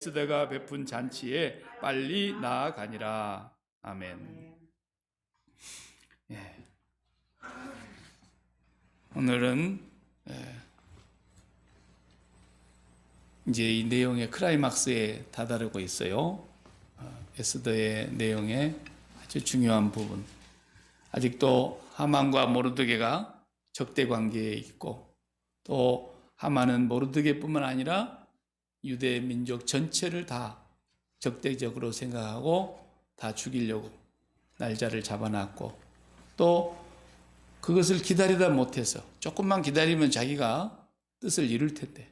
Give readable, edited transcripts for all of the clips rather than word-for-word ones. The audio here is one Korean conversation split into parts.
에스더가 베푼 잔치에 빨리 나아가니라. 아멘. 예. 오늘은 이제 이 내용의 클라이막스에 다다르고 있어요. 에스더의 내용의 아주 중요한 부분. 아직도 하만과 모르드게가 적대 관계에 있고, 또 하만은 모르드게뿐만 아니라 유대 민족 전체를 다 적대적으로 생각하고 다 죽이려고 날짜를 잡아놨고, 또 그것을 기다리다 못해서 조금만 기다리면 자기가 뜻을 이룰 텐데,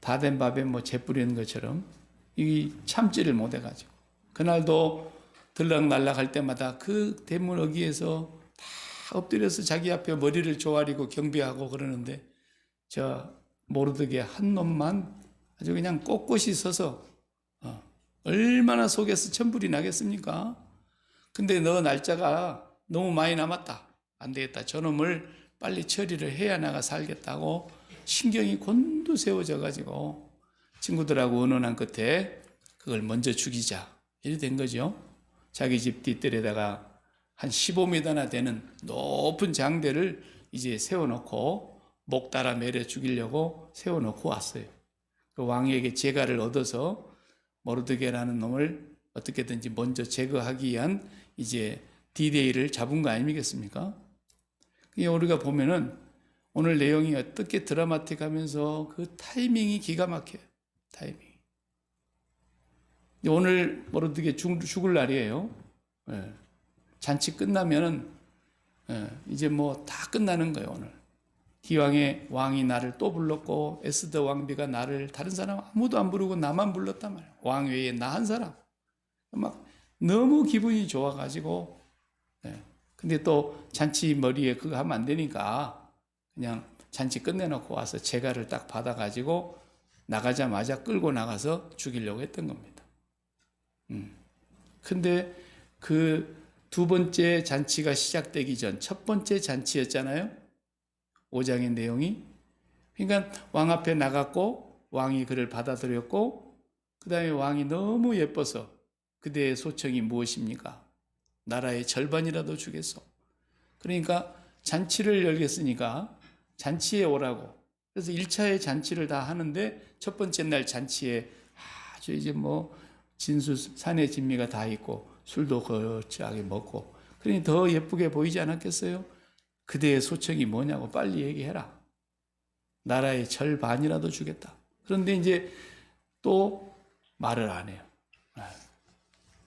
다 된 밥에 뭐 재 뿌리는 것처럼 이 참지를 못해가지고 그날도 들락날락할 때마다 그 대문 어귀에서 다 엎드려서 자기 앞에 머리를 조아리고 경배하고 그러는데, 저 모르드게 한 놈만 아주 그냥 꼿꼿이 서서 얼마나 속에서 천불이 나겠습니까? 근데 너 날짜가 너무 많이 남았다, 안 되겠다, 저놈을 빨리 처리를 해야 나가 살겠다고 신경이 곤두세워져 가지고 친구들하고 의논한 끝에 그걸 먼저 죽이자, 이래 된 거죠. 자기 집 뒷뜰에다가 한 15m나 되는 높은 장대를 이제 세워놓고 목 따라 매려 죽이려고 세워놓고 왔어요. 그 왕에게 재가를 얻어서 모르드게라는 놈을 어떻게든지 먼저 제거하기 위한 이제 D-Day를 잡은 거 아니겠습니까? 우리가 보면은 오늘 내용이 어떻게 드라마틱하면서 그 타이밍이 기가 막혀요. 타이밍이. 오늘 모르드게 죽을 날이에요. 잔치 끝나면은 이제 뭐 다 끝나는 거예요. 오늘 기왕에 왕이 나를 또 불렀고 에스더 왕비가 나를, 다른 사람 아무도 안 부르고 나만 불렀단 말이에요. 왕 외에 나 한 사람. 막 너무 기분이 좋아가지고, 근데 또 잔치 머리에 그거 하면 안 되니까 그냥 잔치 끝내놓고 와서 재가를 딱 받아가지고 나가자마자 끌고 나가서 죽이려고 했던 겁니다. 근데 그 두 번째 잔치가 시작되기 전 첫 번째 잔치였잖아요. 5장의 내용이. 그러니까 왕 앞에 나갔고 왕이 그를 받아들였고, 그 다음에 왕이 너무 예뻐서 그대의 소청이 무엇입니까? 나라의 절반이라도 주겠소. 그러니까 잔치를 열겠으니까 잔치에 오라고. 그래서 1차의 잔치를 다 하는데 첫 번째 날 잔치에 아주 이제 뭐 진수 산의 진미가 다 있고 술도 거창하게 먹고, 그러니 더 예쁘게 보이지 않았겠어요? 그대의 소청이 뭐냐고 빨리 얘기해라. 나라의 절반이라도 주겠다. 그런데 이제 또 말을 안 해요.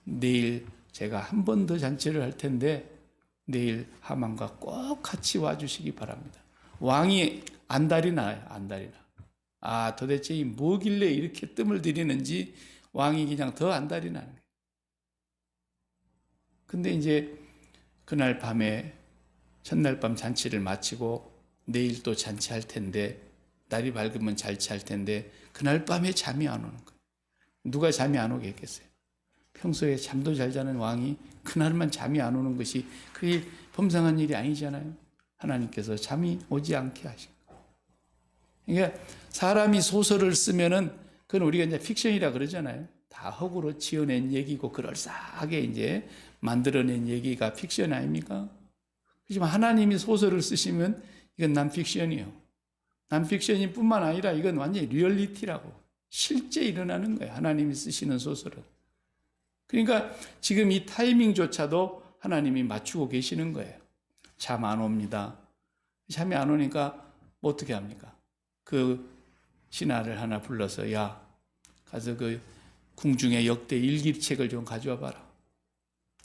내일 제가 한 번 더 잔치를 할 텐데 내일 하만과 꼭 같이 와주시기 바랍니다. 왕이 안달이 나요. 안달이 나. 도대체 이 뭐길래 이렇게 뜸을 들이는지 왕이 그냥 더 안달이 나는 거예요. 근데 이제 그날 밤에 첫날 밤 잔치를 마치고 내일 또 잔치할 텐데, 날이 밝으면 잔치할 텐데 그날 밤에 잠이 안 오는 거예요. 누가 잠이 안 오게 했겠어요? 평소에 잠도 잘 자는 왕이 그날만 잠이 안 오는 것이 그게 범상한 일이 아니잖아요. 하나님께서 잠이 오지 않게 하신 거예요. 그러니까 사람이 소설을 쓰면은 그건 우리가 이제 픽션이라 그러잖아요. 다 허구로 지어낸 얘기고 그럴싸하게 이제 만들어낸 얘기가 픽션 아닙니까? 하지만 하나님이 소설을 쓰시면 이건 난픽션이에요. 난픽션이 뿐만 아니라 이건 완전히 리얼리티라고, 실제 일어나는 거예요. 하나님이 쓰시는 소설은. 그러니까 지금 이 타이밍조차도 하나님이 맞추고 계시는 거예요. 잠 안 옵니다. 잠이 안 오니까 뭐 어떻게 합니까? 그 신하를 하나 불러서, 야, 가서 그 궁중의 역대 일기책을 좀 가져와 봐라.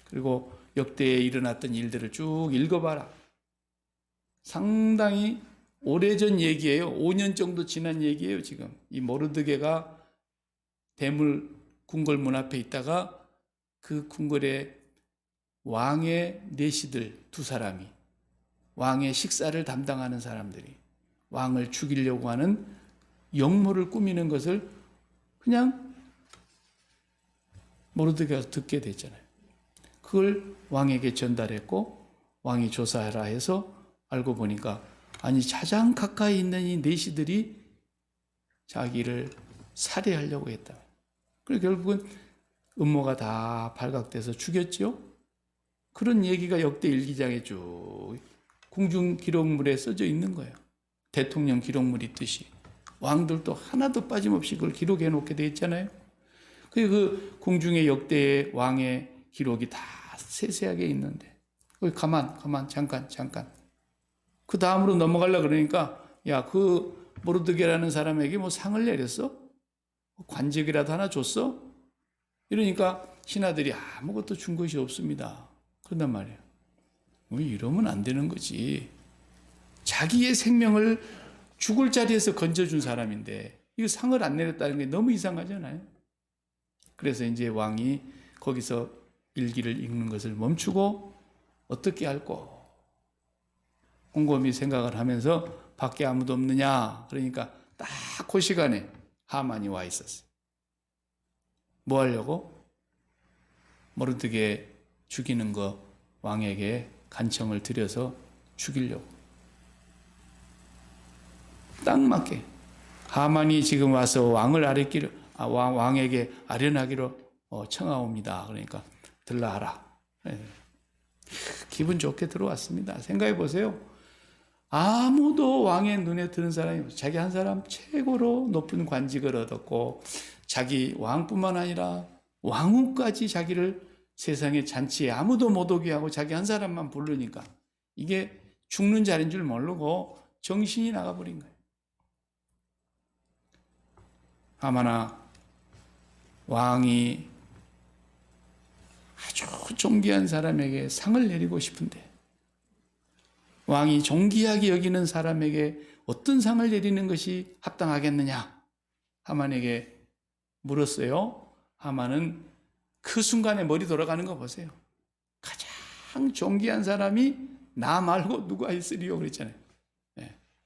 그리고 역대에 일어났던 일들을 쭉 읽어봐라. 상당히 오래전 얘기예요. 5년 정도 지난 얘기예요. 지금 이 모르드게가 대물 궁궐 문 앞에 있다가 그 궁궐에 왕의 내시들 두 사람이, 왕의 식사를 담당하는 사람들이 왕을 죽이려고 하는 역모를 꾸미는 것을 그냥 모르드게가 듣게 됐잖아요. 그걸 왕에게 전달했고 왕이 조사하라 해서 알고 보니까, 아니 가장 가까이 있는 이 내시들이 자기를 살해하려고 했다. 그래서 결국은 음모가 다 발각돼서 죽였지요. 그런 얘기가 역대 일기장에 쭉 궁중 기록물에 써져 있는 거예요. 대통령 기록물 있듯이 왕들도 하나도 빠짐없이 그걸 기록해 놓게 돼 있잖아요. 그 궁중의 역대의 왕의 기록이 다 세세하게 있는데 잠깐 그 다음으로 넘어가려 그러니까 야, 그 모르드게라는 사람에게 뭐 상을 내렸어? 관직이라도 하나 줬어? 이러니까 신하들이 아무것도 준 것이 없습니다. 그런단 말이에요. 뭐 이러면 안 되는 거지. 자기의 생명을 죽을 자리에서 건져준 사람인데 이거 상을 안 내렸다는 게 너무 이상하잖아요. 그래서 이제 왕이 거기서 일기를 읽는 것을 멈추고 어떻게 할꼬 곰곰이 생각을 하면서 밖에 아무도 없느냐 그러니까 딱 그 시간에 하만이 와 있었어요. 뭐 하려고? 모르드게 죽이는 거 왕에게 간청을 드려서 죽이려고. 딱 맞게 하만이 지금 와서 왕에게 아련하기로 청하옵니다. 그러니까 들라하라. 기분 좋게 들어왔습니다. 생각해 보세요. 아무도 왕의 눈에 드는 사람이 없어요. 자기 한 사람 최고로 높은 관직을 얻었고 자기 왕뿐만 아니라 왕후까지 자기를 세상의 잔치에 아무도 못 오게 하고 자기 한 사람만 부르니까 이게 죽는 자리인 줄 모르고 정신이 나가버린 거예요. 하마나 왕이 아주 존귀한 사람에게 상을 내리고 싶은데 왕이 존귀하게 여기는 사람에게 어떤 상을 내리는 것이 합당하겠느냐? 하만에게 물었어요. 하만은 그 순간에 머리 돌아가는 거 보세요. 가장 존귀한 사람이 나 말고 누가 있으리요? 그랬잖아요.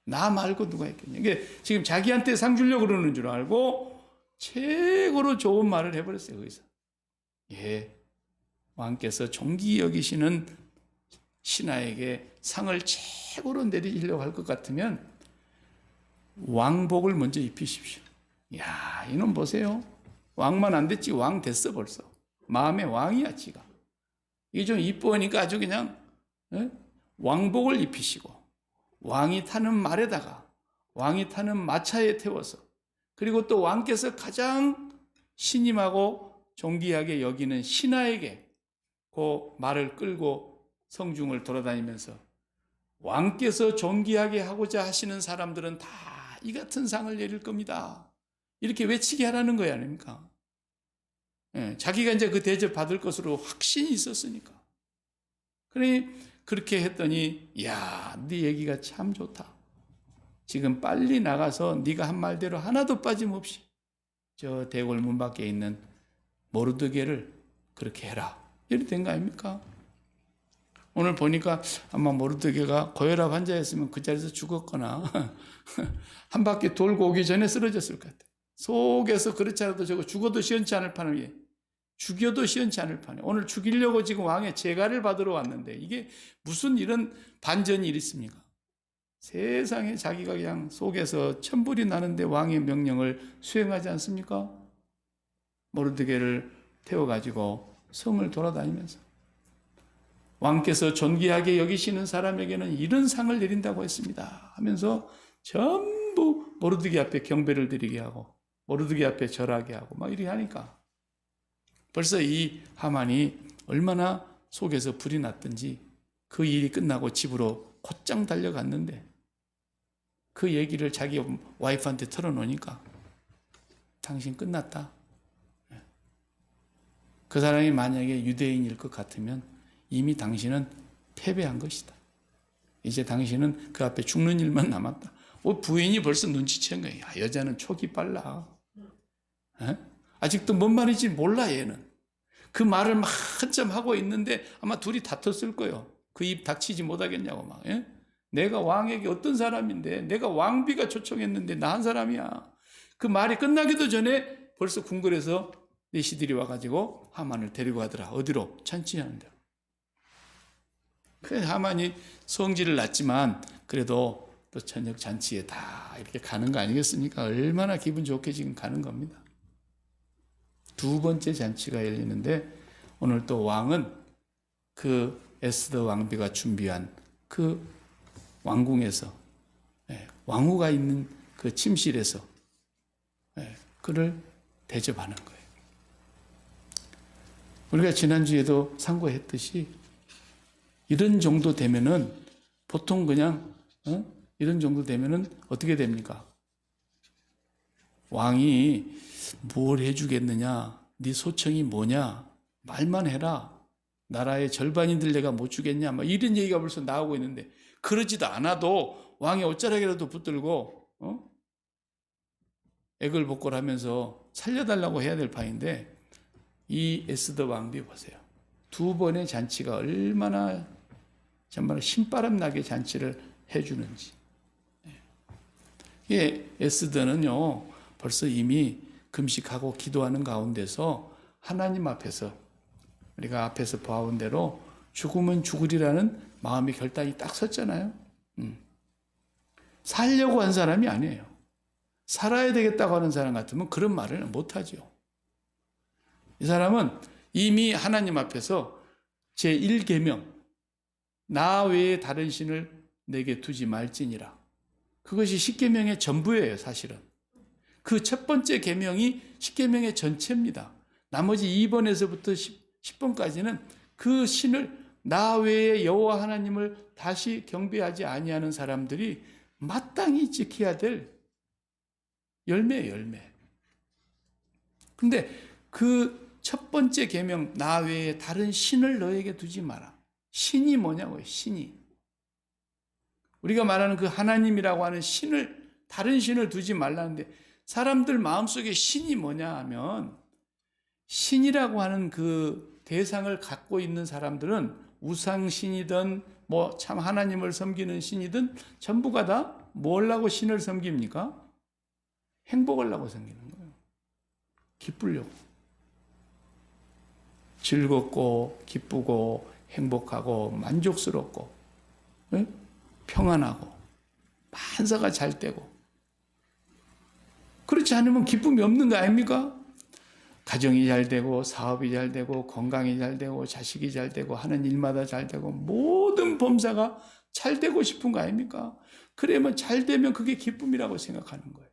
나 말고 누가 있겠냐. 이게 지금 자기한테 상 주려고 그러는 줄 알고 최고로 좋은 말을 해버렸어요. 거기서. 예, 왕께서 존귀 여기시는 신하에게 상을 최고로 내리려고 할 것 같으면 왕복을 먼저 입히십시오. 야, 이놈 보세요. 왕만 안 됐지 왕 됐어 벌써. 마음의 왕이야 지가. 이게 좀 이쁘니까 아주 그냥 왕복을 입히시고 왕이 타는 말에다가 왕이 타는 마차에 태워서 그리고 또 왕께서 가장 신임하고 존귀하게 여기는 신하에게 그 말을 끌고 성중을 돌아다니면서 왕께서 존귀하게 하고자 하시는 사람들은 다 이 같은 상을 내릴 겁니다. 이렇게 외치게 하라는 거야, 아닙니까? 자기가 이제 그 대접 받을 것으로 확신이 있었으니까. 그러니 그렇게 했더니 야, 네 얘기가 참 좋다. 지금 빨리 나가서 네가 한 말대로 하나도 빠짐없이 저 대궐 문 밖에 있는 모르드게를 그렇게 해라. 이렇게 된 거 아닙니까? 오늘 보니까 아마 모르드게가 고혈압 환자였으면 그 자리에서 죽었거나 한 바퀴 돌고 오기 전에 쓰러졌을 것 같아요. 속에서 그렇지 않아도 저거 죽어도 시원치 않을 판에 죽여도 시원치 않을 판에 오늘 죽이려고 지금 왕의 제가를 받으러 왔는데 이게 무슨 이런 반전이 있습니까? 세상에 자기가 그냥 속에서 천불이 나는데 왕의 명령을 수행하지 않습니까? 모르드게를 태워가지고 성을 돌아다니면서 왕께서 존귀하게 여기시는 사람에게는 이런 상을 내린다고 했습니다 하면서 전부 모르드게 앞에 경배를 드리게 하고 모르드게 앞에 절하게 하고 막 이렇게 하니까 벌써 이 하만이 얼마나 속에서 불이 났든지 그 일이 끝나고 집으로 곧장 달려갔는데 그 얘기를 자기 와이프한테 털어놓으니까 당신 끝났다. 그 사람이 만약에 유대인일 것 같으면 이미 당신은 패배한 것이다. 이제 당신은 그 앞에 죽는 일만 남았다. 부인이 벌써 눈치챈 거야. 야, 여자는 촉이 빨라. 아직도 뭔 말인지 몰라 얘는. 그 말을 막 한참 하고 있는데 아마 둘이 다퉜을 거예요. 그 입 닥치지 못하겠냐고 막. 내가 왕에게 어떤 사람인데 내가 왕비가 초청했는데 나 한 사람이야. 그 말이 끝나기도 전에 벌써 궁궐에서 내시들이 와가지고 하만을 데리고 가더라. 어디로? 잔치하는 데로. 그래서 하만이 성질을 났지만 그래도 또 저녁 잔치에 다 이렇게 가는 거 아니겠습니까? 얼마나 기분 좋게 지금 가는 겁니다. 두 번째 잔치가 열리는데 오늘 또 왕은 그 에스더 왕비가 준비한 그 왕궁에서 왕후가 있는 그 침실에서 그를 대접하는 거예요. 우리가 지난주에도 상고했듯이 이런 정도 되면은 보통 그냥 이런 정도 되면은 어떻게 됩니까? 왕이 뭘 해주겠느냐? 네 소청이 뭐냐? 말만 해라. 나라의 절반인들 내가 못 주겠냐? 막 이런 얘기가 벌써 나오고 있는데 그러지도 않아도 왕의 옷자락이라도 붙들고 애걸복걸하면서 살려달라고 해야 될 판인데 이 에스더 왕비 보세요. 두 번의 잔치가 얼마나 정말 신바람 나게 잔치를 해주는지. 에스더는요 벌써 이미 금식하고 기도하는 가운데서 하나님 앞에서 우리가 앞에서 보아온 대로 죽으면 죽으리라는 마음의 결단이 딱 섰잖아요. 살려고 한 사람이 아니에요. 살아야 되겠다고 하는 사람 같으면 그런 말을 못하죠. 이 사람은 이미 하나님 앞에서 제1계명 나 외에 다른 신을 내게 두지 말지니라. 그것이 10계명의 전부예요. 사실은. 그 첫 번째 계명이 10계명의 전체입니다. 나머지 2번에서부터 10번까지는 그 신을 나 외에 여호와 하나님을 다시 경배하지 아니하는 사람들이 마땅히 지켜야 될 열매예요. 열매. 근데 그 첫 번째 계명 나 외에 다른 신을 너에게 두지 마라. 신이 뭐냐고요. 신이. 우리가 말하는 그 하나님이라고 하는 신을 다른 신을 두지 말라는데 사람들 마음속에 신이 뭐냐 하면 신이라고 하는 그 대상을 갖고 있는 사람들은 우상신이든 뭐 참 하나님을 섬기는 신이든 전부가 다 뭐라고 신을 섬깁니까? 행복하려고 섬기는 거예요. 기쁘려고. 즐겁고 기쁘고 행복하고 만족스럽고 평안하고 만사가 잘 되고 그렇지 않으면 기쁨이 없는 거 아닙니까? 가정이 잘 되고 사업이 잘 되고 건강이 잘 되고 자식이 잘 되고 하는 일마다 잘 되고 모든 범사가 잘 되고 싶은 거 아닙니까? 그러면 잘 되면 그게 기쁨이라고 생각하는 거예요.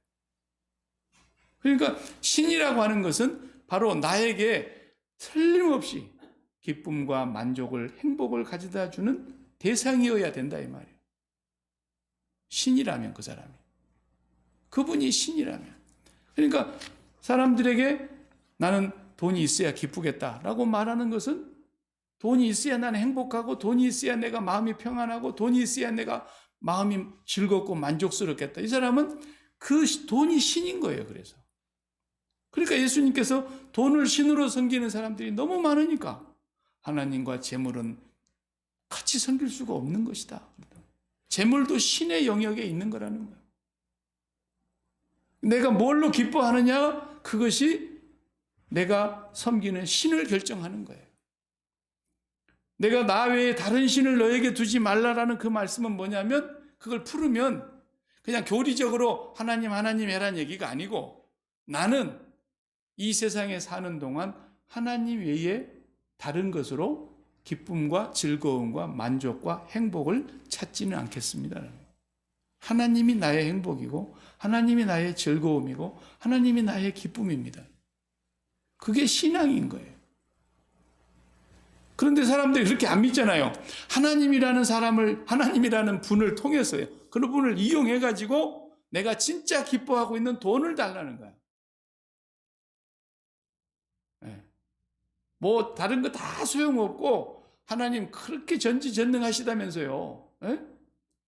그러니까 신이라고 하는 것은 바로 나에게 틀림없이 기쁨과 만족을 행복을 가져다 주는 대상이어야 된다 이 말이에요. 신이라면 그 사람이. 그분이 신이라면. 그러니까 사람들에게 나는 돈이 있어야 기쁘겠다라고 말하는 것은 돈이 있어야 나는 행복하고 돈이 있어야 내가 마음이 평안하고 돈이 있어야 내가 마음이 즐겁고 만족스럽겠다. 이 사람은 그 돈이 신인 거예요. 그래서. 그러니까 예수님께서 돈을 신으로 섬기는 사람들이 너무 많으니까 하나님과 재물은 같이 섬길 수가 없는 것이다. 재물도 신의 영역에 있는 거라는 거예요. 내가 뭘로 기뻐하느냐? 그것이 내가 섬기는 신을 결정하는 거예요. 내가 나 외에 다른 신을 너에게 두지 말라라는 그 말씀은 뭐냐면 그걸 풀으면 그냥 교리적으로 하나님 해라는 얘기가 아니고 나는 이 세상에 사는 동안 하나님 외에 다른 것으로 기쁨과 즐거움과 만족과 행복을 찾지는 않겠습니다. 하나님이 나의 행복이고 하나님이 나의 즐거움이고 하나님이 나의 기쁨입니다. 그게 신앙인 거예요. 그런데 사람들이 그렇게 안 믿잖아요. 하나님이라는 분을 통해서요. 그런 분을 이용해가지고 내가 진짜 기뻐하고 있는 돈을 달라는 거야. 뭐 다른 거 다 소용없고 하나님 그렇게 전지전능하시다면서요.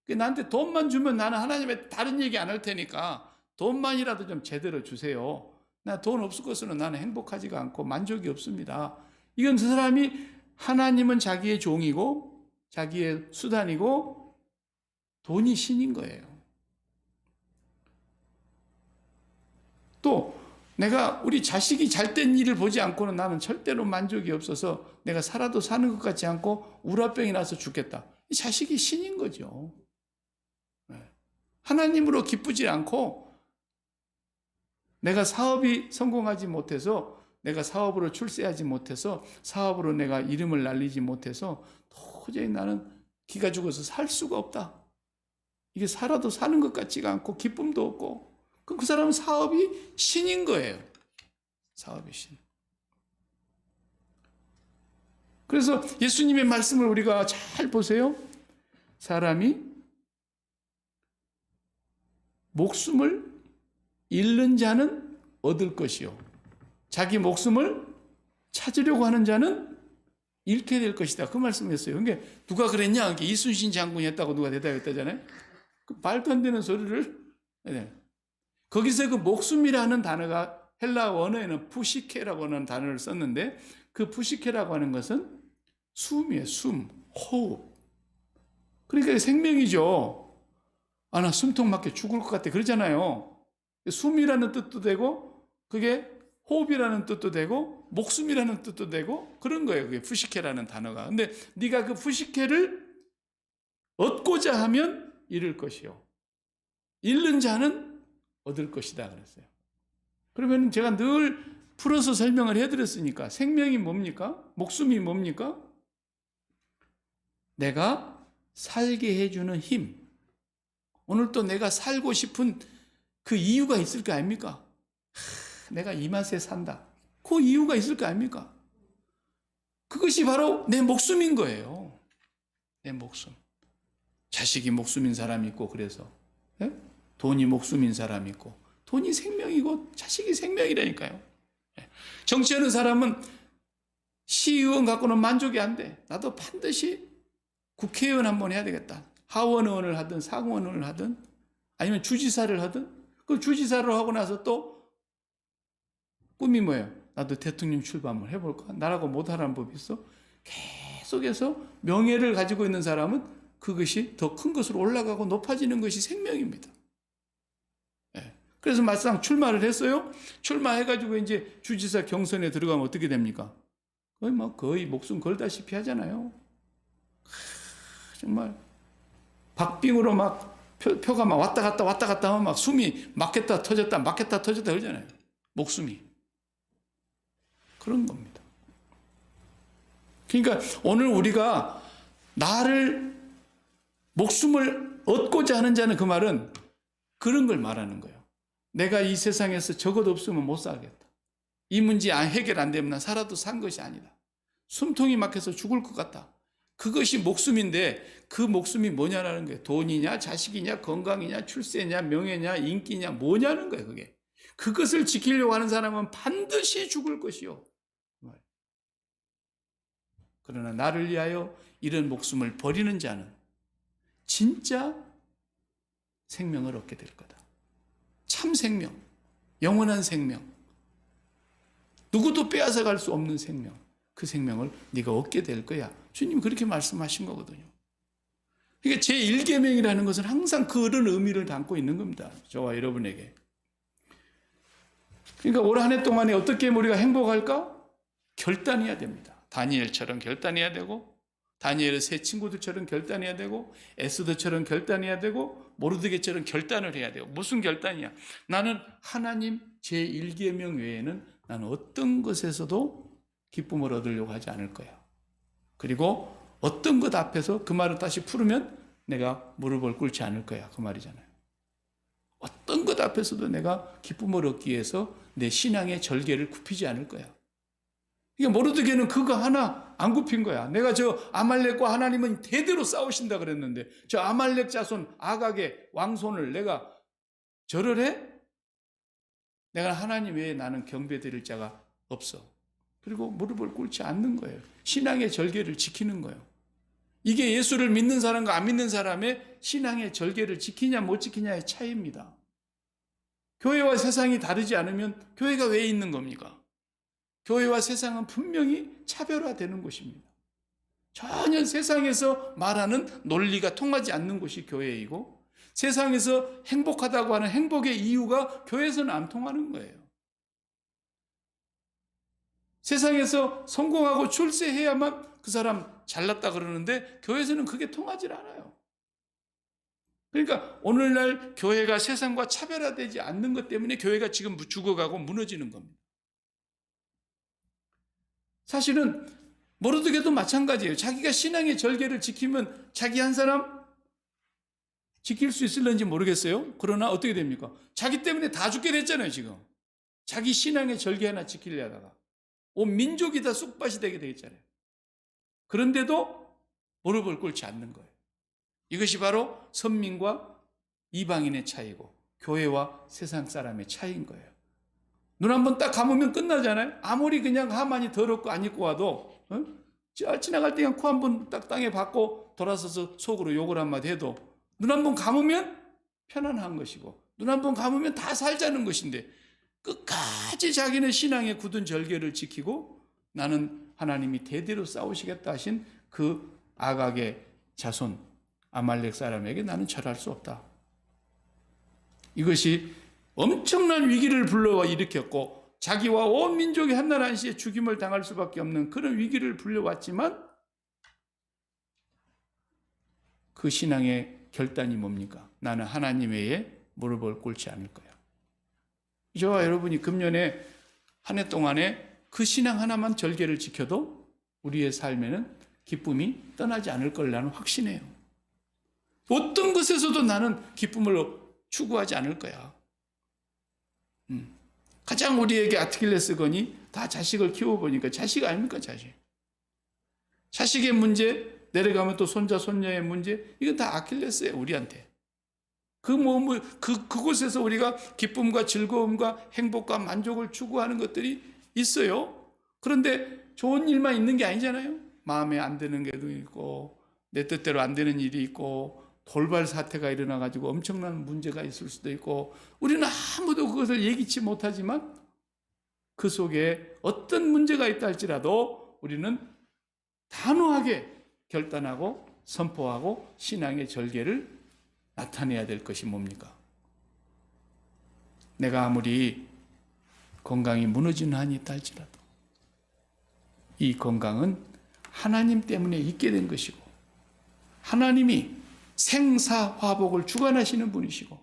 나한테 돈만 주면 나는 하나님의 다른 얘기 안 할 테니까 돈만이라도 좀 제대로 주세요. 나 돈 없을 것으로 나는 행복하지가 않고 만족이 없습니다. 이건 그 사람이 하나님은 자기의 종이고 자기의 수단이고 돈이 신인 거예요. 또 내가 우리 자식이 잘된 일을 보지 않고는 나는 절대로 만족이 없어서 내가 살아도 사는 것 같지 않고 우라병이 나서 죽겠다. 이 자식이 신인 거죠. 하나님으로 기쁘지 않고 내가 사업이 성공하지 못해서, 내가 사업으로 출세하지 못해서, 사업으로 내가 이름을 날리지 못해서 도저히 나는 기가 죽어서 살 수가 없다. 이게 살아도 사는 것 같지가 않고 기쁨도 없고, 그럼 그 사람은 사업이 신인 거예요. 사업이 신. 그래서 예수님의 말씀을 우리가 잘 보세요. 사람이 목숨을 잃는 자는 얻을 것이요, 자기 목숨을 찾으려고 하는 자는 잃게 될 것이다. 그 말씀했어요. 그러니까 누가 그랬냐? 이순신 장군이 했다고 누가 대답했다잖아요. 그 말도 안 되는 소리를. 네. 거기서 그 목숨이라는 단어가 헬라 원어에는 푸시케라고 하는 단어를 썼는데, 그 푸시케라고 하는 것은 숨이에요. 숨, 호흡. 그러니까 생명이죠. 아, 나 숨통 막혀 죽을 것 같아, 그러잖아요. 숨이라는 뜻도 되고, 그게 호흡이라는 뜻도 되고, 목숨이라는 뜻도 되고, 그런 거예요. 그게 푸시케라는 단어가. 근데 네가 그 푸시케를 얻고자 하면 잃을 것이요, 잃는 자는 얻을 것이다 그랬어요. 그러면 제가 늘 풀어서 설명을 해드렸으니까, 생명이 뭡니까? 목숨이 뭡니까? 내가 살게 해주는 힘. 오늘 또 내가 살고 싶은 그 이유가 있을 거 아닙니까? 내가 이 맛에 산다. 그 이유가 있을 거 아닙니까? 그것이 바로 내 목숨인 거예요. 내 목숨. 자식이 목숨인 사람이 있고, 그래서 예? 돈이 목숨인 사람이 있고, 돈이 생명이고 자식이 생명이라니까요. 정치하는 사람은 시의원 갖고는 만족이 안 돼. 나도 반드시 국회의원 한번 해야 되겠다. 하원의원을 하든 상원의원을 하든 아니면 주지사를 하든, 그 주지사를 하고 나서 또 꿈이 뭐예요? 나도 대통령 출마 한번 해볼까? 나라고 못하라는 법이 있어? 계속해서 명예를 가지고 있는 사람은 그것이 더 큰 것으로 올라가고 높아지는 것이 생명입니다. 그래서 막상 출마를 했어요. 출마해가지고 이제 주지사 경선에 들어가면 어떻게 됩니까? 거의 목숨 걸다시피 하잖아요. 정말 박빙으로 막 표가 막 왔다 갔다 하면 막 숨이 막혔다 터졌다 그러잖아요. 목숨이. 그런 겁니다. 그러니까 오늘 우리가 나를 목숨을 얻고자 하는 자는, 그 말은 그런 걸 말하는 거예요. 내가 이 세상에서 저것 없으면 못 살겠다. 이 문제 해결 안 되면 난 살아도 산 것이 아니다. 숨통이 막혀서 죽을 것 같다. 그것이 목숨인데, 그 목숨이 뭐냐라는 거예요. 돈이냐, 자식이냐, 건강이냐, 출세냐, 명예냐, 인기냐, 뭐냐는 거예요. 그게. 그것을 지키려고 하는 사람은 반드시 죽을 것이요. 그러나 나를 위하여 이런 목숨을 버리는 자는 진짜 생명을 얻게 될 거다. 참 생명, 영원한 생명, 누구도 빼앗아갈 수 없는 생명, 그 생명을 네가 얻게 될 거야. 주님 그렇게 말씀하신 거거든요. 그러니까 제1계명이라는 것은 항상 그런 의미를 담고 있는 겁니다. 저와 여러분에게. 그러니까 올 한 해 동안에 어떻게 우리가 행복할까? 결단해야 됩니다. 다니엘처럼 결단해야 되고, 다니엘의 세 친구들처럼 결단해야 되고, 에스더처럼 결단해야 되고, 모르드게처럼 결단을 해야 돼요. 무슨 결단이야? 나는 하나님 제1계명 외에는 나는 어떤 것에서도 기쁨을 얻으려고 하지 않을 거야. 그리고 어떤 것 앞에서, 그 말을 다시 풀으면 내가 무릎을 꿇지 않을 거야, 그 말이잖아요. 어떤 것 앞에서도 내가 기쁨을 얻기 위해서 내 신앙의 절개를 굽히지 않을 거야. 이게 모르드게는 그거 하나 안 굽힌 거야. 내가 저 아말렉과 하나님은 대대로 싸우신다 그랬는데, 저 아말렉 자손 아각의 왕손을 내가 절을 해? 내가 하나님 외에 나는 경배드릴 자가 없어. 그리고 무릎을 꿇지 않는 거예요. 신앙의 절개를 지키는 거예요. 이게 예수를 믿는 사람과 안 믿는 사람의 신앙의 절개를 지키냐 못 지키냐의 차이입니다. 교회와 세상이 다르지 않으면 교회가 왜 있는 겁니까? 교회와 세상은 분명히 차별화되는 곳입니다. 전혀 세상에서 말하는 논리가 통하지 않는 곳이 교회이고, 세상에서 행복하다고 하는 행복의 이유가 교회에서는 안 통하는 거예요. 세상에서 성공하고 출세해야만 그 사람 잘났다 그러는데, 교회에서는 그게 통하지 않아요. 그러니까 오늘날 교회가 세상과 차별화되지 않는 것 때문에 교회가 지금 죽어가고 무너지는 겁니다. 사실은 모르드게도 마찬가지예요. 자기가 신앙의 절개를 지키면 자기 한 사람 지킬 수 있을는지 모르겠어요. 그러나 어떻게 됩니까? 자기 때문에 다 죽게 됐잖아요, 지금. 자기 신앙의 절개 하나 지키려다가 온 민족이 다 쑥밭이 되게 되겠잖아요. 그런데도 무릎을 꿇지 않는 거예요. 이것이 바로 선민과 이방인의 차이고 교회와 세상 사람의 차이인 거예요. 눈 한번 딱 감으면 끝나잖아요. 아무리 그냥 하만이 더럽고 안 입고 와도 지나갈 때 그냥 코 한번 딱 땅에 박고 돌아서서 속으로 욕을 한마디 해도 눈 한번 감으면 편안한 것이고 눈 한번 감으면 다 살자는 것인데 끝까지 자기는 신앙의 굳은 절개를 지키고 나는 하나님이 대대로 싸우시겠다 하신 그 아각의 자손 아말렉 사람에게 나는 절할 수 없다. 이것이 엄청난 위기를 불러와 일으켰고 자기와 온 민족이 한날 한시에 죽임을 당할 수밖에 없는 그런 위기를 불려왔지만 그 신앙의 결단이 뭡니까? 나는 하나님 외에 무릎을 꿇지 않을 거야. 저와 여러분이 금년에 한 해 동안에 그 신앙 하나만 절개를 지켜도 우리의 삶에는 기쁨이 떠나지 않을 걸 나는 확신해요. 어떤 것에서도 나는 기쁨을 추구하지 않을 거야. 가장 우리에게 아킬레스건이 다 자식을 키워보니까 자식 아닙니까, 자식. 자식의 문제, 내려가면 또 손자, 손녀의 문제, 이건 다 아킬레스예요, 우리한테. 그곳에서 우리가 기쁨과 즐거움과 행복과 만족을 추구하는 것들이 있어요. 그런데 좋은 일만 있는 게 아니잖아요. 마음에 안 드는 게도 있고, 내 뜻대로 안 되는 일이 있고, 돌발 사태가 일어나가지고 엄청난 문제가 있을 수도 있고, 우리는 아무도 그것을 예기치 못하지만 그 속에 어떤 문제가 있다 할지라도 우리는 단호하게 결단하고 선포하고 신앙의 절개를 나타내야 될 것이 뭡니까? 내가 아무리 건강이 무너지는 한이 있다 할지라도 이 건강은 하나님 때문에 있게 된 것이고 하나님이 생사화복을 주관하시는 분이시고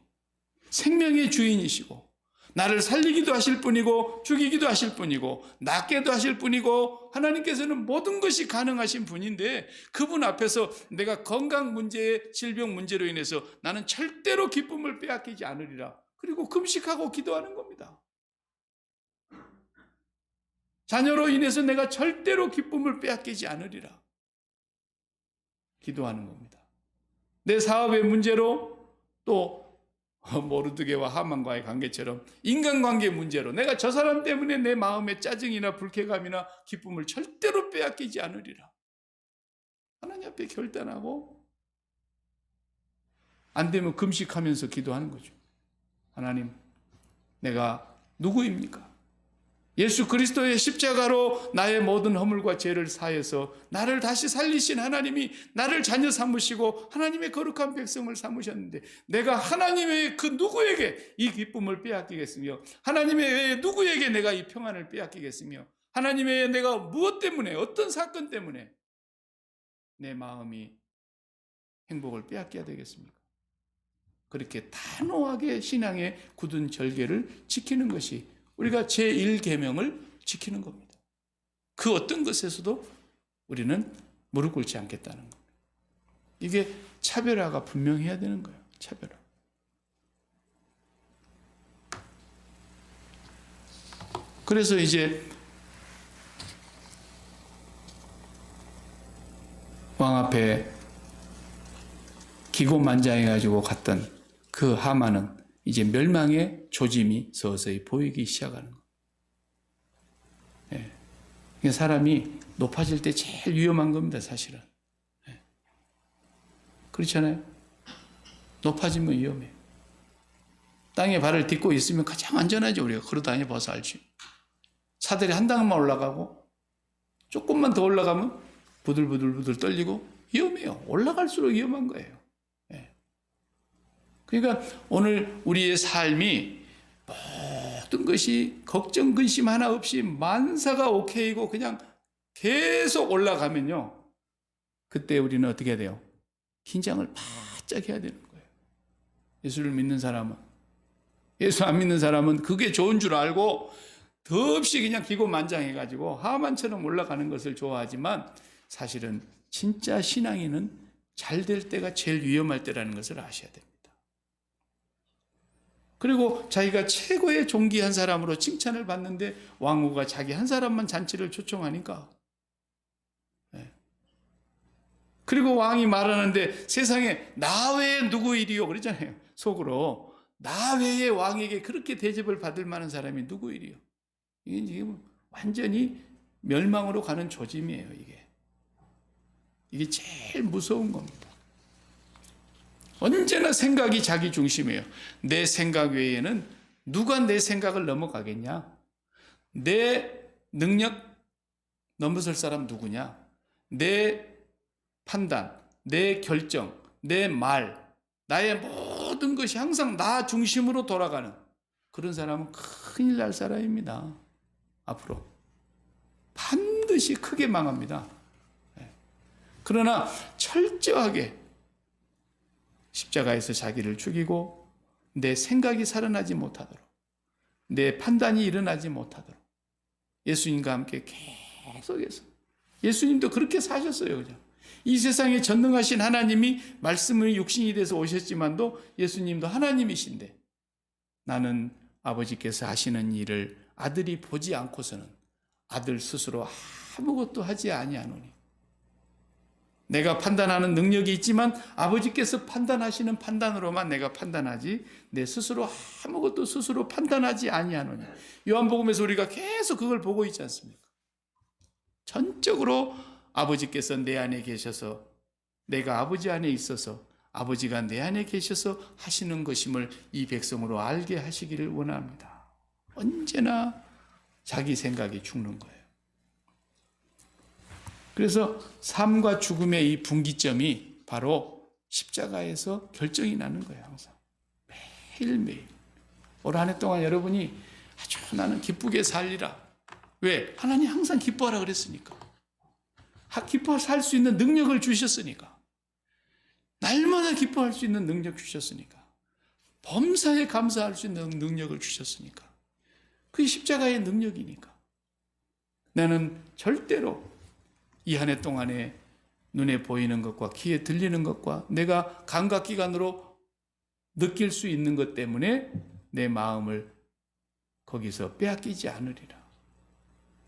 생명의 주인이시고 나를 살리기도 하실 분이고 죽이기도 하실 분이고 낫게도 하실 분이고 하나님께서는 모든 것이 가능하신 분인데 그분 앞에서 내가 건강 문제, 질병 문제로 인해서 나는 절대로 기쁨을 빼앗기지 않으리라. 그리고 금식하고 기도하는 겁니다. 자녀로 인해서 내가 절대로 기쁨을 빼앗기지 않으리라. 기도하는 겁니다. 내 사업의 문제로 또 모르드게와 하만과의 관계처럼 인간관계 문제로 내가 저 사람 때문에 내 마음에 짜증이나 불쾌감이나 기쁨을 절대로 빼앗기지 않으리라. 하나님 앞에 결단하고 안 되면 금식하면서 기도하는 거죠. 하나님, 내가 누구입니까? 예수 그리스도의 십자가로 나의 모든 허물과 죄를 사해서 나를 다시 살리신 하나님이 나를 자녀 삼으시고 하나님의 거룩한 백성을 삼으셨는데 내가 하나님의 그 누구에게 이 기쁨을 빼앗기겠으며 하나님의 외에 누구에게 내가 이 평안을 빼앗기겠으며 하나님의 외에 내가 무엇 때문에 어떤 사건 때문에 내 마음이 행복을 빼앗겨야 되겠습니까? 그렇게 단호하게 신앙의 굳은 절개를 지키는 것이 우리가 제1계명을 지키는 겁니다. 그 어떤 것에서도 우리는 무릎 꿇지 않겠다는 겁니다. 이게 차별화가 분명해야 되는 거예요. 차별화. 그래서 이제 왕 앞에 기고만장해가지고 갔던 그 하만은 이제 멸망의 조짐이 서서히 보이기 시작하는 거예요. 예. 사람이 높아질 때 제일 위험한 겁니다, 사실은. 예. 그렇잖아요? 높아지면 위험해요. 땅에 발을 딛고 있으면 가장 안전하죠, 우리가. 걸어 다녀봐서 알지. 사다리 한 단만 올라가고, 조금만 더 올라가면 부들부들 떨리고, 위험해요. 올라갈수록 위험한 거예요. 그러니까 오늘 우리의 삶이 모든 것이 걱정, 근심 하나 없이 만사가 오케이고 그냥 계속 올라가면요. 그때 우리는 어떻게 해야 돼요? 긴장을 바짝 해야 되는 거예요. 예수를 믿는 사람은. 예수 안 믿는 사람은 그게 좋은 줄 알고 더없이 그냥 기고만장해가지고 하만처럼 올라가는 것을 좋아하지만 사실은 진짜 신앙인은 잘 될 때가 제일 위험할 때라는 것을 아셔야 됩니다. 그리고 자기가 최고의 존귀한 사람으로 칭찬을 받는데 왕후가 자기 한 사람만 잔치를 초청하니까. 그리고 왕이 말하는데 세상에 나 외에 누구이리요 그러잖아요. 속으로 나 외에 왕에게 그렇게 대접을 받을 만한 사람이 누구이리요. 이게 지금 완전히 멸망으로 가는 조짐이에요. 이게 제일 무서운 겁니다. 언제나 생각이 자기 중심이에요. 내 생각 외에는 누가 내 생각을 넘어가겠냐? 내 능력 넘어설 사람 누구냐? 내 판단, 내 결정, 내 말, 나의 모든 것이 항상 나 중심으로 돌아가는 그런 사람은 큰일 날 사람입니다. 앞으로 반드시 크게 망합니다. 그러나 철저하게 십자가에서 자기를 죽이고 내 생각이 살아나지 못하도록, 내 판단이 일어나지 못하도록 예수님과 함께 계속해서, 예수님도 그렇게 사셨어요. 그죠? 이 세상에 전능하신 하나님이 말씀의 육신이 돼서 오셨지만도 예수님도 하나님이신데 나는 아버지께서 하시는 일을 아들이 보지 않고서는 아들 스스로 아무것도 하지 아니하노니, 내가 판단하는 능력이 있지만 아버지께서 판단하시는 판단으로만 내가 판단하지 내 스스로 아무것도 스스로 판단하지 아니하노니. 요한복음에서 우리가 계속 그걸 보고 있지 않습니까? 전적으로 아버지께서 내 안에 계셔서, 내가 아버지 안에 있어서 아버지가 내 안에 계셔서 하시는 것임을 이 백성으로 알게 하시기를 원합니다. 언제나 자기 생각이 죽는 거예요. 그래서 삶과 죽음의 이 분기점이 바로 십자가에서 결정이 나는 거예요. 항상 매일매일. 올 한 해 동안 여러분이 아주 나는 기쁘게 살리라. 왜? 하나님 항상 기뻐하라 그랬으니까. 기뻐 살 수 있는 능력을 주셨으니까. 날마다 기뻐할 수 있는 능력 주셨으니까. 범사에 감사할 수 있는 능력을 주셨으니까. 그게 십자가의 능력이니까. 나는 절대로 이 한 해 동안에 눈에 보이는 것과 귀에 들리는 것과 내가 감각기관으로 느낄 수 있는 것 때문에 내 마음을 거기서 빼앗기지 않으리라.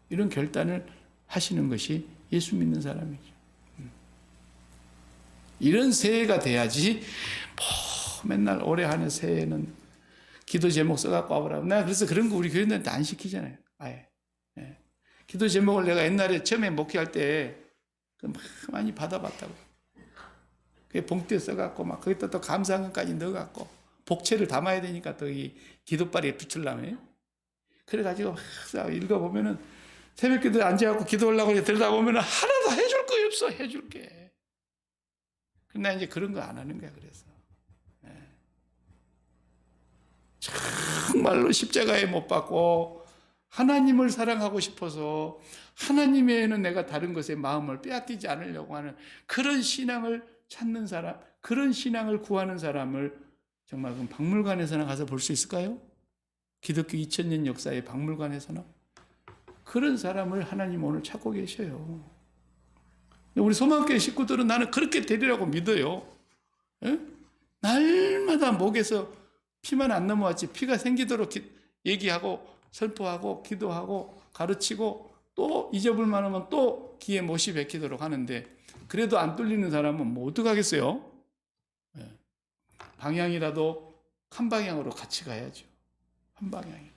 이런 결단을 하시는 것이 예수 믿는 사람이죠. 이런 새해가 돼야지 맨날 올해 한 해 새해는 기도 제목 써갖고 와보라. 나 그래서 그런 거 우리 교인들한테 안 시키잖아요. 아예. 기도 제목을 내가 옛날에 처음에 목회할 때 많이 받아봤다고. 그게 봉투에 써갖고 막 거기다 또 감사한것까지 넣어갖고 복채를 담아야 되니까 또 이 기도바리에 붙이려면. 그래가지고 막 읽어보면은 새벽 기도에 앉아갖고 기도하려고 들다 보면은 하나도 해줄 거 없어. 해줄 게. 근데 이제 그런 거 안 하는 거야. 그래서 정말로 십자가에 못 박고 하나님을 사랑하고 싶어서 하나님 외에는 내가 다른 것에 마음을 빼앗기지 않으려고 하는 그런 신앙을 찾는 사람, 그런 신앙을 구하는 사람을 정말 그럼 박물관에서나 가서 볼 수 있을까요? 기독교 2000년 역사의 박물관에서나? 그런 사람을 하나님 오늘 찾고 계셔요. 우리 소망교회 식구들은 나는 그렇게 되리라고 믿어요. 에? 날마다 목에서 피만 안 넘어왔지 피가 생기도록 얘기하고 선포하고 기도하고 가르치고 또 잊어볼 만하면 또 귀에 못이 베끼도록 하는데 그래도 안 뚫리는 사람은 뭐 어떡하겠어요? 방향이라도 한 방향으로 같이 가야죠. 한 방향이.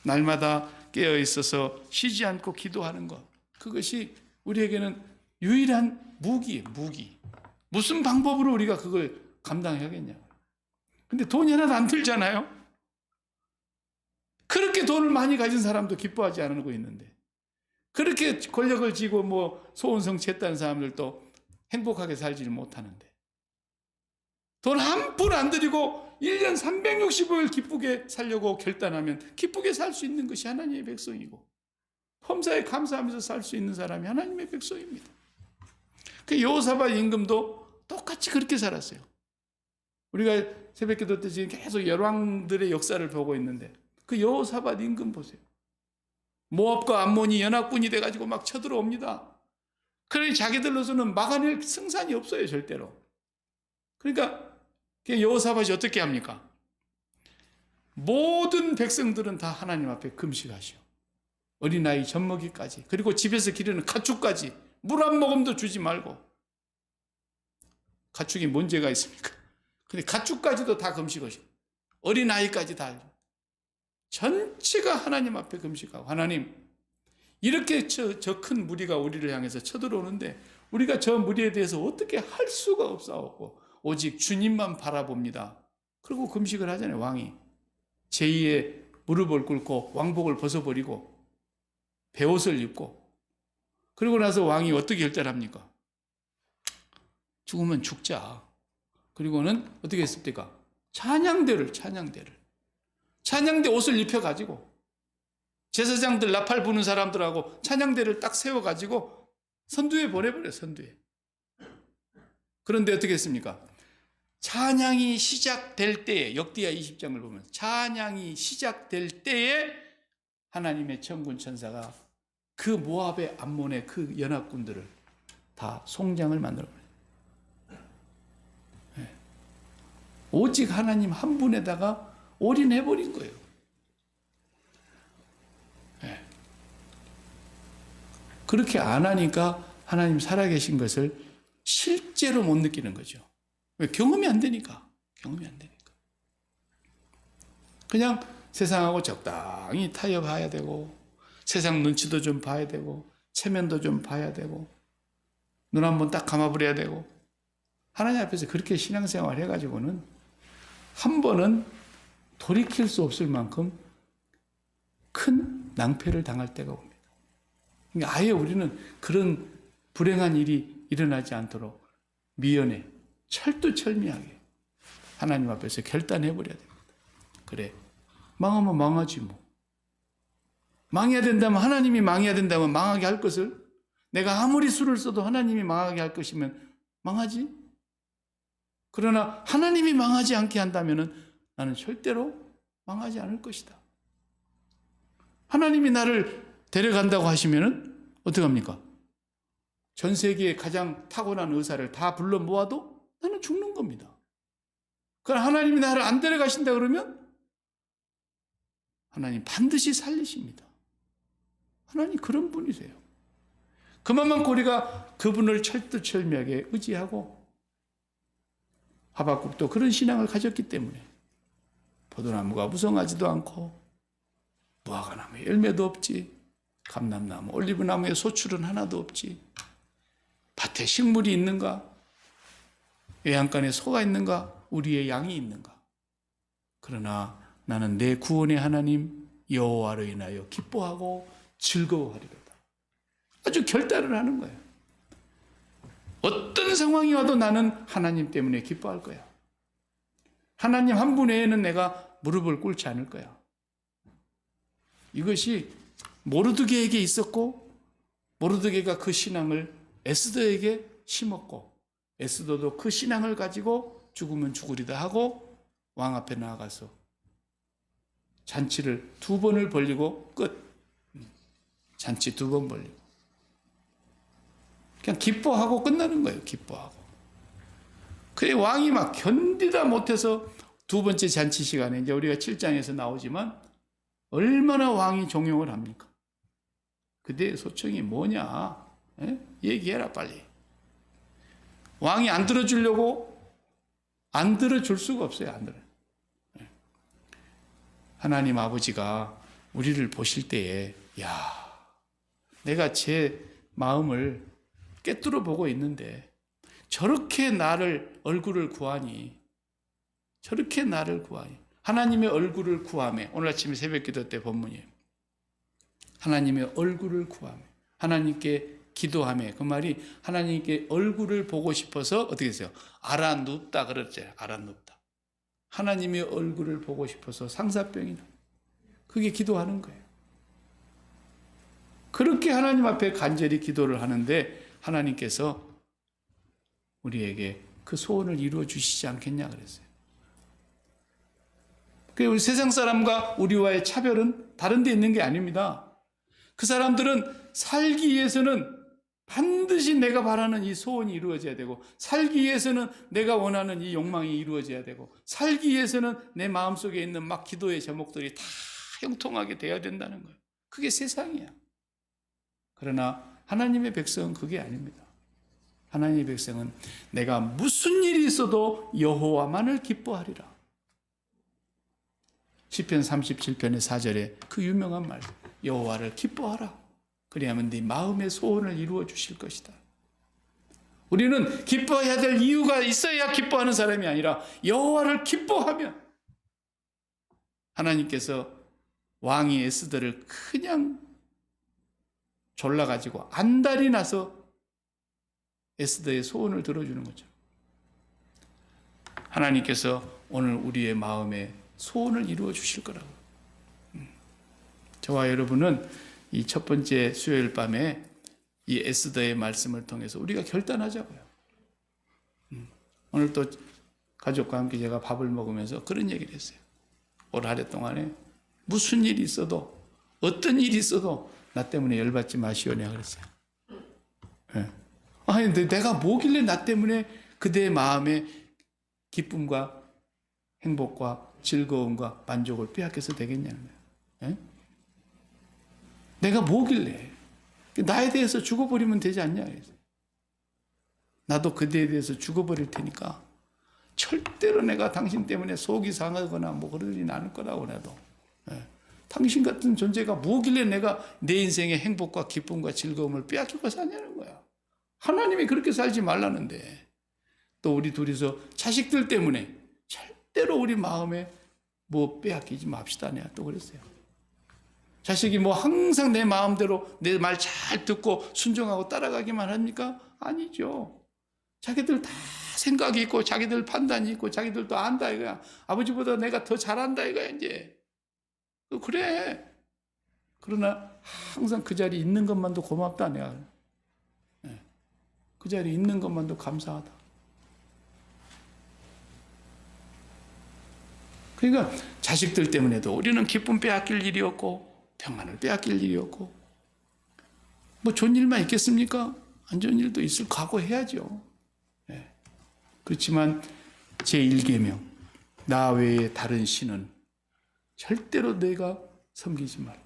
날마다 깨어 있어서 쉬지 않고 기도하는 것. 그것이 우리에게는 유일한 무기예요. 무기. 무슨 방법으로 우리가 그걸 감당해야겠냐. 근데 돈이 하나도 안 들잖아요. 그렇게 돈을 많이 가진 사람도 기뻐하지 않고 있는데 그렇게 권력을 쥐고 뭐 소원성취했다는 사람들도 행복하게 살지를 못하는데 돈 한 푼 안 들이고 1년 365일 기쁘게 살려고 결단하면 기쁘게 살 수 있는 것이 하나님의 백성이고 범사에 감사하면서 살 수 있는 사람이 하나님의 백성입니다. 그 여호사밧 임금도 똑같이 그렇게 살았어요. 우리가 새벽기도 때 지금 계속 열왕들의 역사를 보고 있는데 그 여호사밧 임금 보세요. 모압과 암몬이 연합군이 돼가지고 막 쳐들어옵니다. 그러니 자기들로서는 막아낼 승산이 없어요, 절대로. 그러니까 여호사밧이 어떻게 합니까? 모든 백성들은 다 하나님 앞에 금식하시오. 어린아이 젖먹이까지, 그리고 집에서 기르는 가축까지 물 한 모금도 주지 말고. 가축이 뭔 죄가 있습니까? 근데 가축까지도 다 금식하시오. 어린아이까지 다. 전체가 하나님 앞에 금식하고, 하나님, 이렇게 저 큰 무리가 우리를 향해서 쳐들어오는데 우리가 저 무리에 대해서 어떻게 할 수가 없사오고 오직 주님만 바라봅니다. 그리고 금식을 하잖아요. 왕이 제2의 무릎을 꿇고 왕복을 벗어버리고 베옷을 입고, 그리고 나서 왕이 어떻게 결단합니까? 죽으면 죽자. 그리고는 어떻게 했습니까? 찬양대대 옷을 입혀가지고 제사장들 나팔 부는 사람들하고 찬양대를 딱 세워가지고 선두에 보내버려요. 선두에. 그런데 어떻게 했습니까? 찬양이 시작될 때에, 역대하 20장을 보면 찬양이 시작될 때에 하나님의 천군 천사가 그 모압의 암몬의 그 연합군들을 다 송장을 만들어버려요. 오직 하나님 한 분에다가 올인해버린 거예요. 그렇게 안 하니까 하나님 살아계신 것을 실제로 못 느끼는 거죠. 왜? 경험이 안 되니까. 그냥 세상하고 적당히 타협해야 되고, 세상 눈치도 좀 봐야 되고, 체면도 좀 봐야 되고, 눈 한번 딱 감아버려야 되고, 하나님 앞에서 그렇게 신앙생활 해가지고는 한 번은 돌이킬 수 없을 만큼 큰 낭패를 당할 때가 옵니다. 그러니까 아예 우리는 그런 불행한 일이 일어나지 않도록 미연에 철두철미하게 하나님 앞에서 결단해버려야 됩니다. 그래, 망하면 망하지 뭐. 망해야 된다면, 하나님이 망해야 된다면 망하게 할 것을, 내가 아무리 수를 써도 하나님이 망하게 할 것이면 망하지. 그러나 하나님이 망하지 않게 한다면 나는 절대로 망하지 않을 것이다. 하나님이 나를 데려간다고 하시면 어떻게 합니까? 전 세계에 가장 타고난 의사를 다 불러 모아도 나는 죽는 겁니다. 그러나 하나님이 나를 안 데려가신다 그러면 하나님 반드시 살리십니다. 하나님 그런 분이세요. 그만큼 우리가 그분을 철두철미하게 의지하고, 하박국도 그런 신앙을 가졌기 때문에 포도나무가 무성하지도 않고 무화과나무에 열매도 없지, 감람나무, 올리브나무에 소출은 하나도 없지, 밭에 식물이 있는가, 외양간에 소가 있는가, 우리의 양이 있는가. 그러나 나는 내 구원의 하나님 여호와로 인하여 기뻐하고 즐거워하리로다. 아주 결단을 하는 거예요. 어떤 상황이 와도 나는 하나님 때문에 기뻐할 거야. 하나님 한 분 외에는 내가 무릎을 꿇지 않을 거야. 이것이 모르드게에게 있었고, 모르드게가 그 신앙을 에스더에게 심었고, 에스더도 그 신앙을 가지고 죽으면 죽으리다 하고 왕 앞에 나아가서 잔치를 2번을 벌리고 끝. 잔치 2번 벌리고 그냥 기뻐하고 끝나는 거예요. 기뻐하고. 그래 왕이 막 견디다 못해서 2번째 잔치 시간에, 이제 우리가 7장에서 나오지만 얼마나 왕이 종용을 합니까? 그대의 소청이 뭐냐? 얘기해라 빨리. 왕이 안 들어주려고 안 들어줄 수가 없어요. 안 들어요. 하나님 아버지가 우리를 보실 때에, 야, 내가 제 마음을 꿰뚫어 보고 있는데 저렇게 나를 얼굴을 구하니, 저렇게 나를 구하니. 하나님의 얼굴을 구하며, 오늘 아침에 새벽기도 때 본문이에요. 하나님의 얼굴을 구하며, 하나님께 기도하며, 그 말이 하나님께 얼굴을 보고 싶어서 어떻게 했어요? 알아눕다 그랬잖아요. 알아눕다. 하나님의 얼굴을 보고 싶어서 상사병이 나. 그게 기도하는 거예요. 그렇게 하나님 앞에 간절히 기도를 하는데 하나님께서 우리에게 그 소원을 이루어 주시지 않겠냐 그랬어요. 그 우리 세상 사람과 우리와의 차별은 다른 데 있는 게 아닙니다. 그 사람들은 살기 위해서는 반드시 내가 바라는 이 소원이 이루어져야 되고, 살기 위해서는 내가 원하는 이 욕망이 이루어져야 되고, 살기 위해서는 내 마음속에 있는 막 기도의 제목들이 다 형통하게 돼야 된다는 거예요. 그게 세상이야. 그러나 하나님의 백성은 그게 아닙니다. 하나님의 백성은 내가 무슨 일이 있어도 여호와만을 기뻐하리라. 시편 37편의 4절에 그 유명한 말, 여호와를 기뻐하라. 그리하면 네 마음의 소원을 이루어 주실 것이다. 우리는 기뻐해야 될 이유가 있어야 기뻐하는 사람이 아니라 여호와를 기뻐하면 하나님께서 왕이 에스더를 그냥 졸라가지고 안달이 나서 에스더의 소원을 들어주는 거죠. 하나님께서 오늘 우리의 마음에 소원을 이루어 주실 거라고. 저와 여러분은 이 첫 번째 수요일 밤에 이 에스더의 말씀을 통해서 우리가 결단하자고요. 오늘 또 가족과 함께 제가 밥을 먹으면서 그런 얘기를 했어요. 올 한 해 동안에 무슨 일이 있어도, 어떤 일이 있어도 나 때문에 열받지 마시오냐 그랬어요. 네. 아니, 근데 내가 뭐길래 나 때문에 그대의 마음에 기쁨과 행복과 즐거움과 만족을 빼앗겨서 되겠냐는 거예요. 네? 내가 뭐길래? 나에 대해서 죽어버리면 되지 않냐 그랬어요. 나도 그대에 대해서 죽어버릴 테니까 절대로 내가 당신 때문에 속이 상하거나 뭐 그럴 일이 않을 거라고 나도. 네. 당신 같은 존재가 뭐길래 내가 내 인생의 행복과 기쁨과 즐거움을 빼앗기고 사냐는 거야. 하나님이 그렇게 살지 말라는데 또 우리 둘이서 자식들 때문에 절대로 우리 마음에 뭐 빼앗기지 맙시다 내가 또 그랬어요. 자식이 뭐 항상 내 마음대로 내 말 잘 듣고 순종하고 따라가기만 합니까? 아니죠. 자기들 다 생각이 있고 자기들 판단이 있고 자기들도 안다 이거야. 아버지보다 내가 더 잘한다 이거야 이제. 그래. 그러나 항상 그 자리에 있는 것만도 고맙다 내가. 그 자리에 있는 것만도 감사하다. 그러니까 자식들 때문에도 우리는 기쁨 빼앗길 일이 없고 평안을 빼앗길 일이 없고 뭐 좋은 일만 있겠습니까? 안 좋은 일도 있을 각오해야죠. 네. 그렇지만 제1계명 나 외에 다른 신은 절대로 내가 섬기지 마라.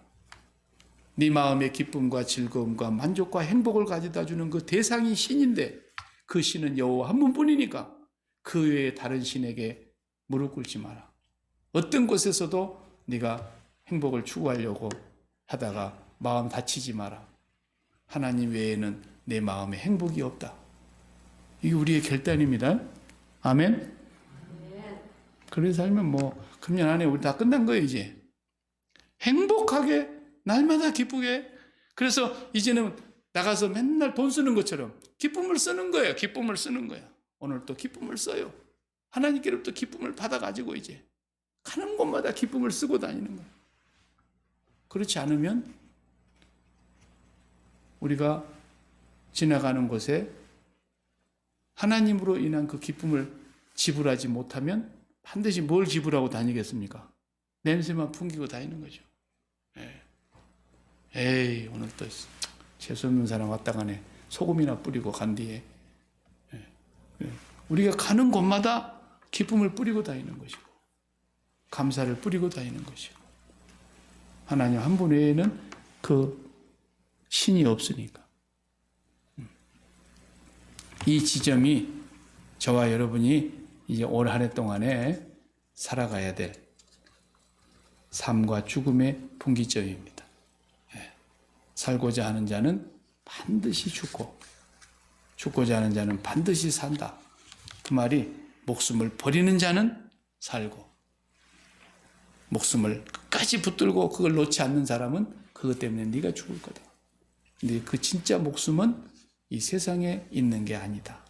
네 마음의 기쁨과 즐거움과 만족과 행복을 가져다 주는 그 대상이 신인데 그 신은 여호와 한 분뿐이니까 그 외에 다른 신에게 무릎 꿇지 마라. 어떤 곳에서도 네가 행복을 추구하려고 하다가 마음 다치지 마라. 하나님 외에는 내 마음에 행복이 없다. 이게 우리의 결단입니다. 아멘? 그래 살면 뭐 금년 안에 우리 다 끝난 거예요 이제. 행복하게 날마다 기쁘게. 그래서 이제는 나가서 맨날 돈 쓰는 것처럼 기쁨을 쓰는 거예요. 기쁨을 쓰는 거야. 오늘 또 기쁨을 써요. 하나님께로부터 기쁨을 받아가지고 이제 가는 곳마다 기쁨을 쓰고 다니는 거예요. 그렇지 않으면 우리가 지나가는 곳에 하나님으로 인한 그 기쁨을 지불하지 못하면 반드시 뭘 지불하고 다니겠습니까? 냄새만 풍기고 다니는 거죠. 에이 오늘 또 재수없는 사람 왔다 가네. 소금이나 뿌리고 간 뒤에 우리가 가는 곳마다 기쁨을 뿌리고 다니는 것이고 감사를 뿌리고 다니는 것이고 하나님 한 분 외에는 그 신이 없으니까 이 지점이 저와 여러분이 이제 올 한 해 동안에 살아가야 될 삶과 죽음의 분기점입니다. 살고자 하는 자는 반드시 죽고 죽고자 하는 자는 반드시 산다. 그 말이 목숨을 버리는 자는 살고 목숨을 끝까지 붙들고 그걸 놓지 않는 사람은 그것 때문에 네가 죽을 거다. 근데 그 진짜 목숨은 이 세상에 있는 게 아니다.